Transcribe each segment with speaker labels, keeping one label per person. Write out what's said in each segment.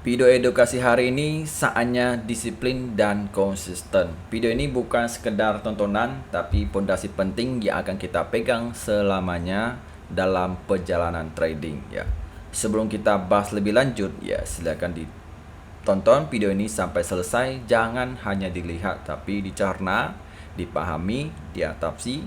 Speaker 1: Video edukasi hari ini saatnya disiplin dan konsisten. Video ini bukan sekedar tontonan, tapi pondasi penting yang akan kita pegang selamanya dalam perjalanan trading ya. Sebelum kita bahas lebih lanjut ya, silakan ditonton video ini sampai selesai. Jangan hanya dilihat tapi dicerna, dipahami, diatasi,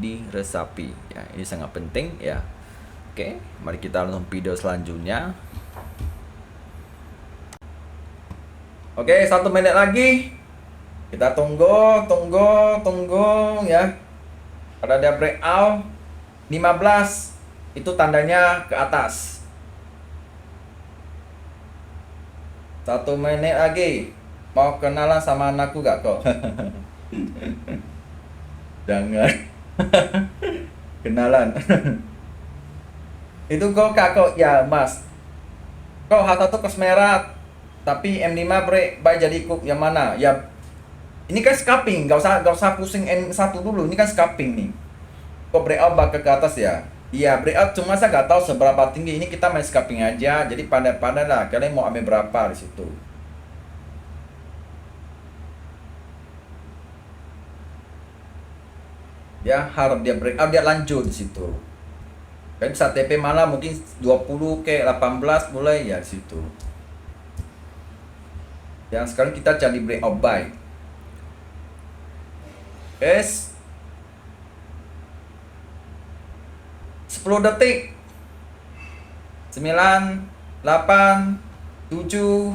Speaker 1: diresapi ya. Ini sangat penting ya. Oke, mari kita nonton video selanjutnya. Oke, 1 menit lagi. Kita tunggu ya. Ada dia breakout 15, itu tandanya ke atas. 1 menit lagi. Mau kenalan sama anakku gak kok? Jangan. Kenalan. Itu kok kak kok ya mas. Kok H1 kos merah. Tapi M5 break buy jadi ikut yang mana? Ya ini kan scalping, gak usah pusing M1 dulu. Ini kan scalping nih. Kok breakout bakal ke atas ya? Iya, breakout cuma saya gak tahu seberapa tinggi. Ini kita main scalping aja. Jadi pandai-pandai lah. Kalian mau ambil berapa di situ? Ya, harap dia breakout, dia lanjut di situ. Kalian bisa TP malah mungkin 20 ke 18 mulai ya di situ. Yang sekarang kita cari breakout buy. Guys, 10 detik. 9, 8, 7,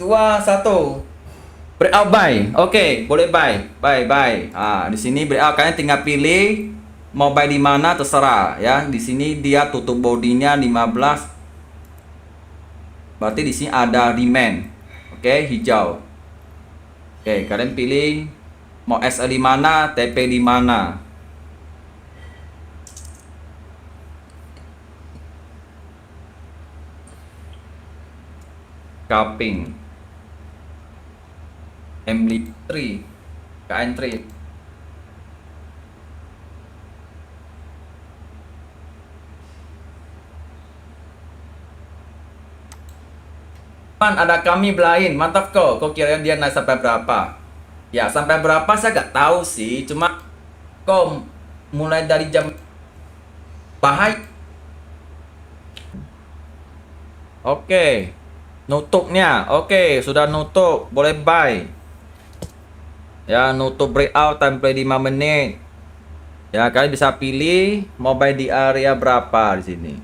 Speaker 1: 2, 1. Breakout buy. Oke, boleh buy. Buy. Di sini breakout, kalian tinggal pilih mau buy di mana terserah ya. Di sini dia tutup bodinya 15. Berarti di sini ada demand. Oke, hijau. Oke, kalian pilih mau SL di mana, TP di mana. Scalping. M3, KN3. Ada kami belain, mantap kok. Kok kira dia naik sampai berapa? Ya sampai berapa saya gak tahu sih. Cuma kok mulai dari jam bahaya. Oke, nutupnya. Oke, sudah nutup, boleh buy. Ya, nutup breakout time play 5 menit. Ya, kalian bisa pilih mau buy di area berapa di sini.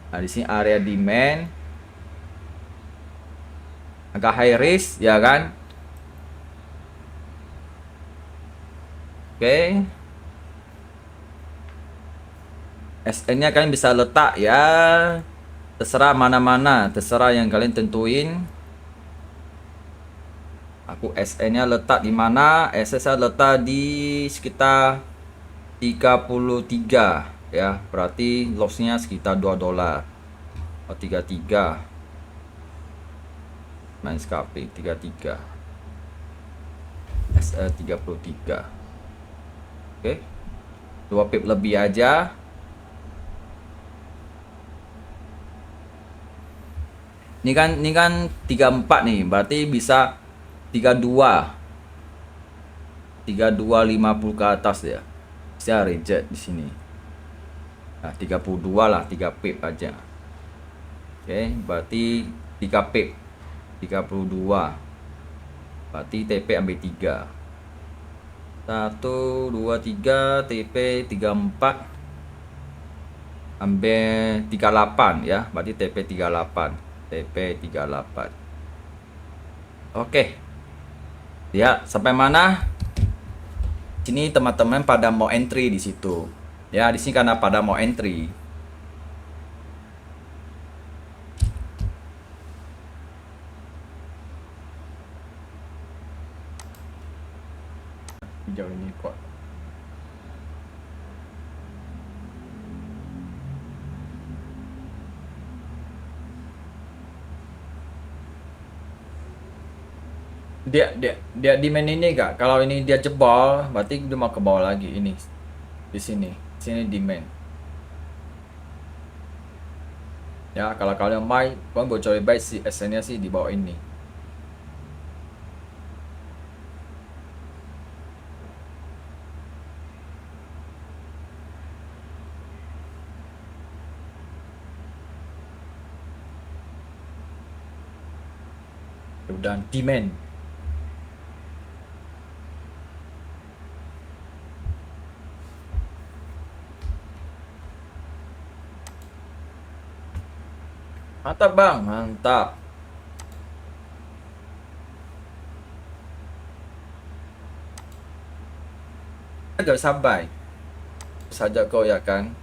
Speaker 1: Nah, di sini area demand. Agak high risk ya kan. Oke. SN nya kalian bisa letak ya, terserah mana-mana, terserah yang kalian tentuin. Aku SN nya letak di mana? SS nya letak di sekitar 33 ya, berarti lossnya sekitar $2. 33 main scalping 33 SL 33. Oke, 2 pip lebih aja. Ini kan 34 nih, berarti bisa 32 50 ke atas ya. Saya reject di sini. Nah, 32 lah, 3 pip aja. Oke, berarti 3 pip 32. Berarti TP ambil 3. 1 2 3 TP 34. Ambil 38 ya. Berarti TP 38. TP 38. Oke. Ya, sampai mana? Sini teman-teman pada mau entry di situ. Ya, di sini karena pada mau entry. Hijau ini kuat. Dia demand ini enggak? Kalau ini dia jebol, berarti dia mau ke bawah lagi ini. Di sini demand. Ya, kalau kalian buy, kalian bocorin buy si SN-nya sih di bawah ini. Dan demand. Mantap bang, mantap. Gak sabar saja kau ya kan.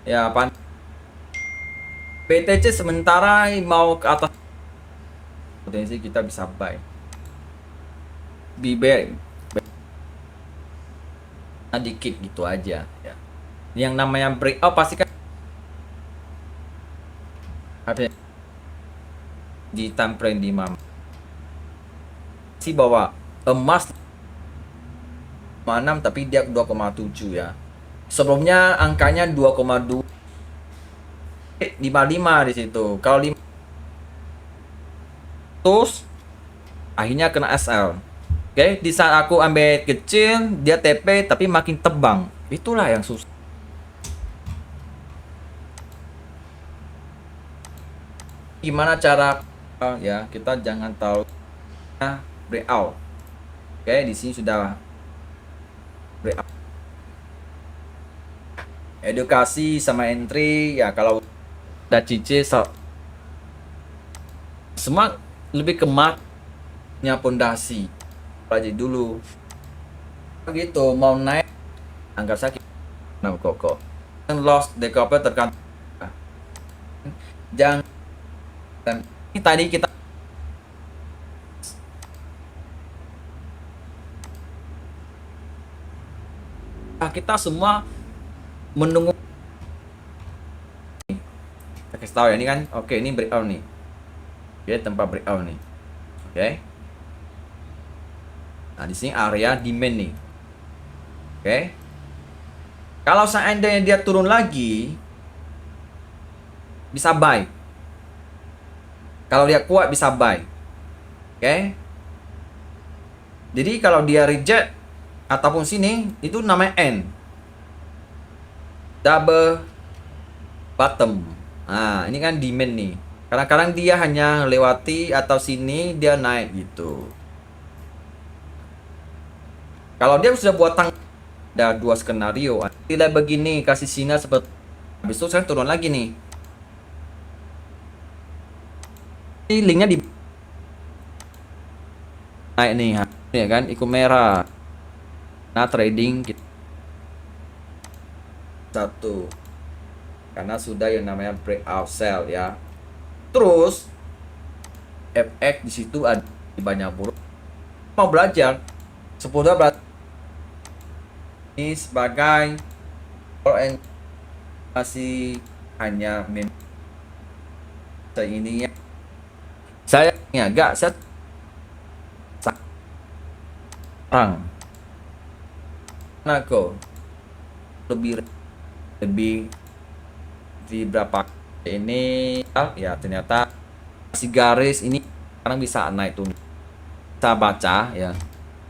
Speaker 1: Ya PTC sementara mau ke atas, potensi kita bisa buy. Biber dikit gitu aja ya. Yang namanya breakout pasti kan ada di time frame 5 si bawa emas 6 tapi dia 2,7 ya. Sebelumnya angkanya 2,2 55 di situ. Kalau 5 terus akhirnya kena SL. Oke, di saat aku ambil kecil, dia TP tapi makin tebang. Itulah yang susah. Gimana cara ya, kita jangan tahu breakout. Oke, di sini sudah breakout. Edukasi sama entry ya, kalau udah cici semua lebih ke marknya pondasi. Pelajari dulu. Begitu mau naik anggap sakit koko. Loss decoupler tekan. Jangan ini tadi kita semua menunggu. Kita kasih tahu ya, ini kan oke, ini breakout nih. Oke, tempat breakout nih. Oke. Nah, di sini area demand nih. Oke. Kalau seandainya dia turun lagi, bisa buy. Kalau dia kuat bisa buy. Oke. Jadi kalau dia reject ataupun sini, itu namanya end. Double bottom. Nah, ini kan demand nih. Kadang-kadang dia hanya lewati atau sini dia naik gitu. Kalau dia sudah buat ada dua skenario. Tidak begini, kasih sinyal seperti habis itu saya turun lagi nih. Ini linknya di naik nih, ya kan, ikut merah. Nah, trading satu karena sudah yang namanya breakout sell ya. Terus FX di situ ada banyak buruk. Mau belajar sepuluh belajar ini sebagai masih hanya ini ya. Saya agak orang aku lebih di berapa ini ya, ternyata masih garis ini sekarang bisa naik tuh, bisa baca ya.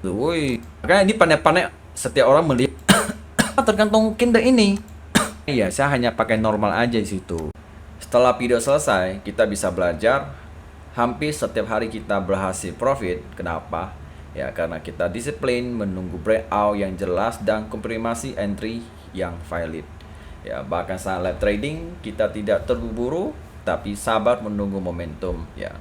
Speaker 1: Woi, makanya ini pandai-pandai setiap orang melihat tergantung candle ini. Iya, saya hanya pakai normal aja di situ. Setelah video selesai, kita bisa belajar. Hampir setiap hari kita berhasil profit. Kenapa? Ya, karena kita disiplin menunggu breakout yang jelas dan konfirmasi entry yang valid. Ya, bahkan saat live trading kita tidak terburu-buru, tapi sabar menunggu momentum. Ya,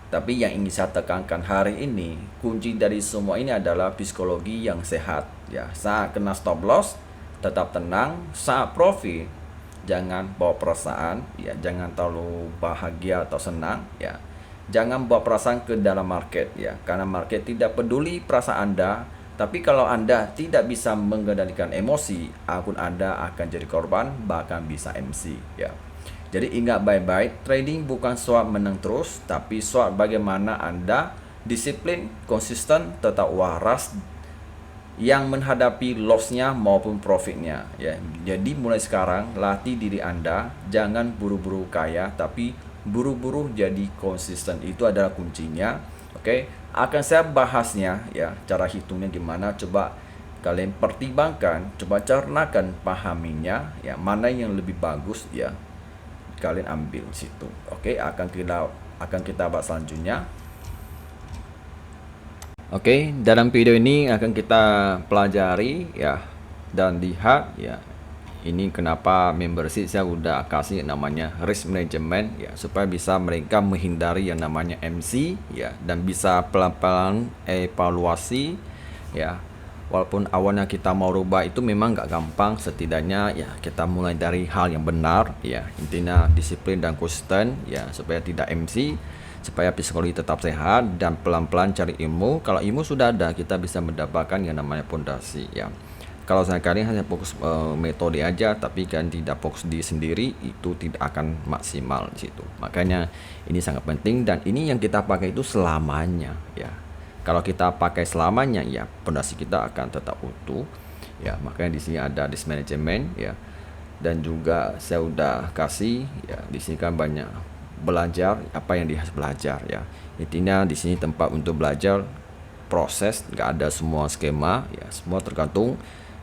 Speaker 1: tapi yang ingin saya tekankan hari ini, kunci dari semua ini adalah psikologi yang sehat. Ya, saat kena stop loss, tetap tenang. Saat profit, jangan bawa perasaan. Ya, jangan terlalu bahagia atau senang. Ya, jangan bawa perasaan ke dalam market. Ya, karena market tidak peduli perasaan Anda. Tapi kalau Anda tidak bisa mengendalikan emosi, akun Anda akan jadi korban, bahkan bisa MC. Ya. Jadi ingat baik-baik, trading bukan soal menang terus, tapi soal bagaimana Anda disiplin, konsisten, tetap waras yang menghadapi lossnya maupun profitnya ya. Jadi mulai sekarang latih diri Anda, jangan buru-buru kaya tapi buru-buru jadi konsisten. Itu adalah kuncinya. Oke, akan saya bahasnya ya, cara hitungnya gimana, coba kalian pertimbangkan, coba cernakan, pahaminya ya, mana yang lebih bagus ya, kalian ambil situ. Oke, akan kita bahas selanjutnya. Oke, dalam video ini akan kita pelajari ya dan lihat ya, ini kenapa membership saya udah kasih namanya risk management ya, supaya bisa mereka menghindari yang namanya MC ya, dan bisa pelan-pelan evaluasi ya. Walaupun awalnya kita mau rubah itu memang nggak gampang, setidaknya ya kita mulai dari hal yang benar ya, intinya disiplin dan konsisten ya, supaya tidak MC, supaya psikologi tetap sehat, dan pelan-pelan cari ilmu. Kalau ilmu sudah ada, kita bisa mendapatkan yang namanya pondasi ya. Kalau kalian hanya fokus metode aja, tapi kan tidak fokus di sendiri, itu tidak akan maksimal di situ. Makanya ini sangat penting, dan ini yang kita pakai itu selamanya ya. Kalau kita pakai selamanya ya, pondasi kita akan tetap utuh ya. Makanya di sini ada risk management ya, dan juga saya udah kasih ya, di sini kan banyak belajar apa yang dia harus belajar ya. Intinya di sini tempat untuk belajar proses, nggak ada semua skema ya, semua tergantung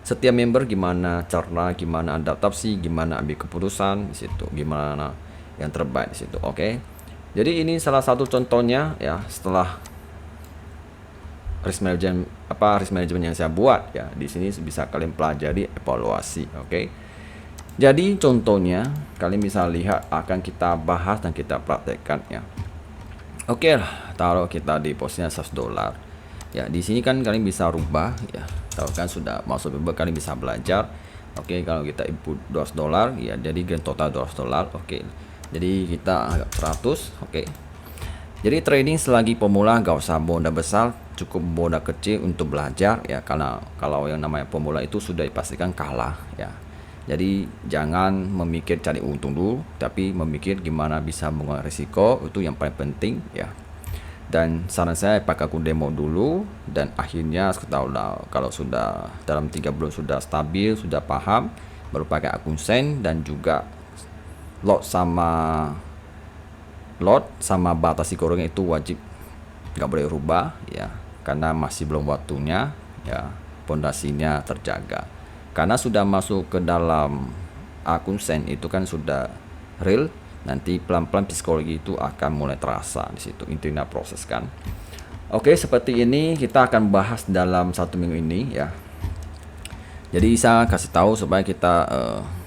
Speaker 1: setiap member gimana cara, gimana adaptasi, gimana ambil keputusan di situ, gimana yang terbaik di situ. Oke. Jadi ini salah satu contohnya ya, setelah risk management yang saya buat ya. Di sini bisa kalian pelajari, evaluasi. Oke. Jadi contohnya kalian bisa lihat, akan kita bahas dan kita praktekkan ya. Oke lah, taruh kita depositnya $100 ya. Di sini kan kalian bisa rubah ya, tahu kan sudah masuk member, kalian bisa belajar. Oke, kalau kita input $200 ya, jadi grand total $200. Oke, jadi kita anggap 100. Oke, jadi trading selagi pemula gak usah modal besar, cukup modal kecil untuk belajar ya, karena kalau yang namanya pemula itu sudah dipastikan kalah ya. Jadi jangan memikir cari untung dulu, tapi memikir gimana bisa mengurangi risiko, itu yang paling penting ya. Dan saran saya pakai akun demo dulu, dan akhirnya kalau sudah dalam 3 bulan sudah stabil, sudah paham, baru pakai akun sen, dan juga lot sama batasi korunya itu wajib nggak boleh rubah ya, karena masih belum waktunya ya, pondasinya terjaga. Karena sudah masuk ke dalam akun sen itu kan sudah real, nanti pelan-pelan psikologi itu akan mulai terasa di situ, intinya proses kan. Oke, seperti ini kita akan bahas dalam 1 minggu ini ya. Jadi saya kasih tahu supaya kita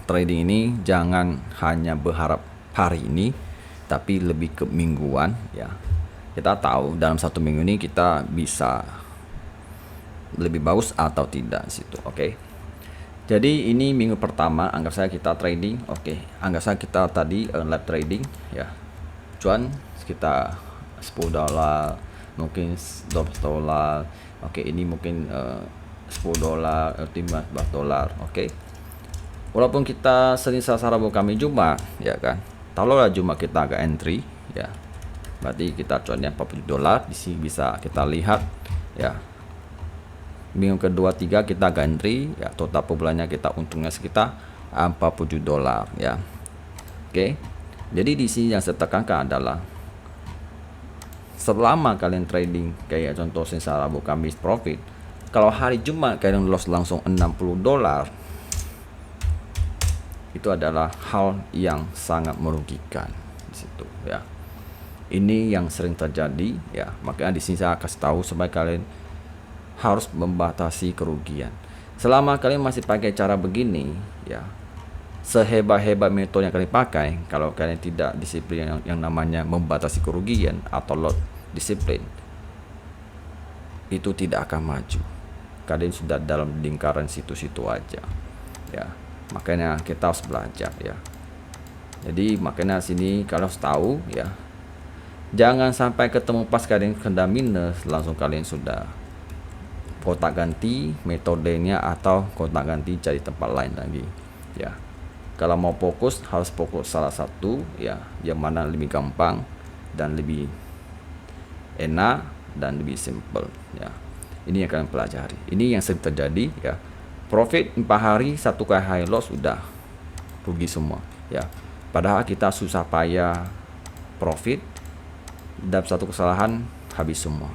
Speaker 1: trading ini jangan hanya berharap hari ini, tapi lebih ke mingguan ya. Kita tahu dalam 1 minggu ini kita bisa lebih bagus atau tidak situ. Oke. Jadi ini minggu pertama, anggap saya kita trading. Oke, anggap saya kita tadi live trading ya. Cuan sekitar $10, mungkin $12. Oke, ini mungkin $10, $15. Oke. Walaupun kita sering salah Rabu kami Jumat ya kan. Taruhlah Jumat kita agak entry ya. Berarti kita cuannya $40. Di sini bisa kita lihat ya. Minggu kedua 3 kita gantri ya, total per bulannya kita untungnya sekitar $47 ya. Oke. Jadi di sini yang saya tekankan adalah selama kalian trading kayak contoh Selasa Rabu Kamis profit, kalau hari Jumat kalian loss langsung $60, itu adalah hal yang sangat merugikan di situ ya. Ini yang sering terjadi ya. Makanya di sini saya kasih tahu supaya kalian harus membatasi kerugian. Selama kalian masih pakai cara begini ya, sehebat-hebat metode yang kalian pakai, kalau kalian tidak disiplin yang namanya membatasi kerugian atau lot disiplin, itu tidak akan maju. Kalian sudah dalam lingkaran situ-situ aja ya. Makanya kita harus belajar ya. Jadi makanya sini kalau harus tahu ya, jangan sampai ketemu pas kalian kena minus langsung kalian sudah kotak ganti metodenya atau kotak ganti cari tempat lain lagi ya. Kalau mau fokus harus fokus salah satu ya, yang mana lebih gampang dan lebih enak dan lebih simple ya. Ini yang kalian pelajari. Ini yang sering terjadi ya. Profit 4 hari, 1 kali high loss udah rugi semua ya. Padahal kita susah payah profit, dalam satu kesalahan habis semua.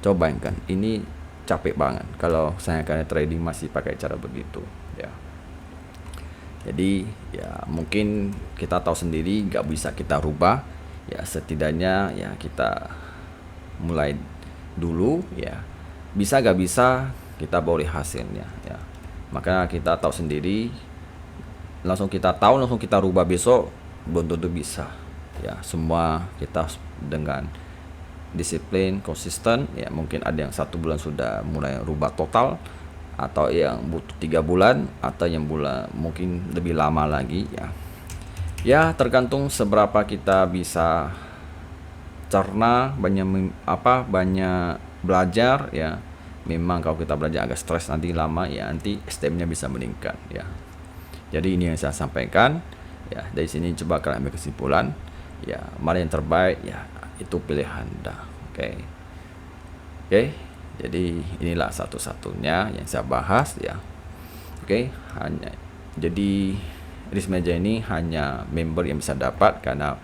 Speaker 1: Coba bayangkan, ini capek banget kalau saya kalian trading masih pakai cara begitu ya. Jadi ya mungkin kita tahu sendiri nggak bisa kita rubah ya, setidaknya ya kita mulai dulu ya, bisa gak bisa kita boleh hasilnya ya. Maka kita tahu sendiri, langsung kita tahu langsung kita rubah besok belum tentu bisa ya. Semua kita dengan disiplin, konsisten ya. Mungkin ada yang 1 bulan sudah mulai rubah total, atau yang butuh 3 bulan, atau yang bulan mungkin lebih lama lagi ya. Ya tergantung seberapa kita bisa cerna, banyak belajar ya. Memang kalau kita belajar agak stres nanti lama ya, nanti STM-nya bisa meningkat ya. Jadi ini yang saya sampaikan ya. Dari sini coba kalian ambil kesimpulan ya, mana yang terbaik ya, itu pilihan Anda. Oke. Jadi inilah satu-satunya yang saya bahas ya. Jadi risk meja ini hanya member yang bisa dapat, karena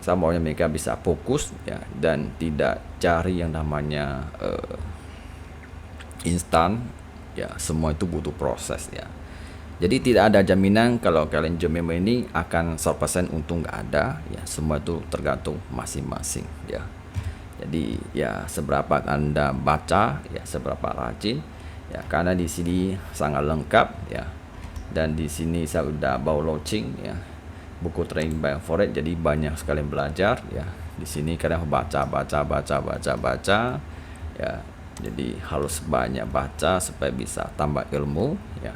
Speaker 1: saya maunya mereka bisa fokus ya, dan tidak cari yang namanya instan ya. Semua itu butuh proses ya. Jadi tidak ada jaminan kalau kalian join member ini akan 100% untung, nggak ada ya. Semua itu tergantung masing-masing ya. Jadi ya seberapa Anda baca ya, seberapa rajin ya, karena di sini sangat lengkap ya. Dan di sini saya udah bawa launching ya, buku trading by forex, jadi banyak sekali belajar ya. Di sini kalian baca ya. Jadi harus banyak baca supaya bisa tambah ilmu ya,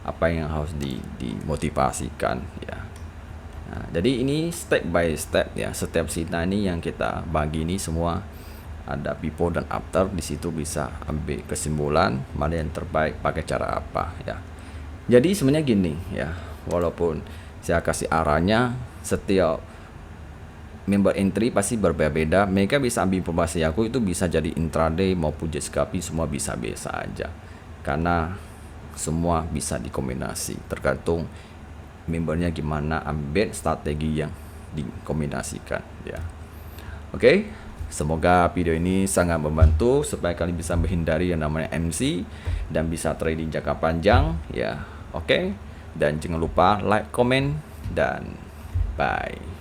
Speaker 1: apa yang harus dimotivasikan ya. Nah, jadi ini step by step ya. Setiap sita ini yang kita bagi ini semua ada before dan after. Di situ bisa ambil kesimpulan mana yang terbaik, pakai cara apa ya. Jadi sebenarnya gini ya, walaupun saya kasih arahnya, setiap member entry pasti berbeda-beda. Mereka bisa ambil informasi aku itu bisa jadi intraday maupun JSKP, semua bisa aja, karena semua bisa dikombinasi, tergantung membernya gimana ambil strategi yang dikombinasikan ya. Oke, semoga video ini sangat membantu supaya kalian bisa menghindari yang namanya MC dan bisa trading jangka panjang ya. Oke, dan jangan lupa like, comment, dan bye.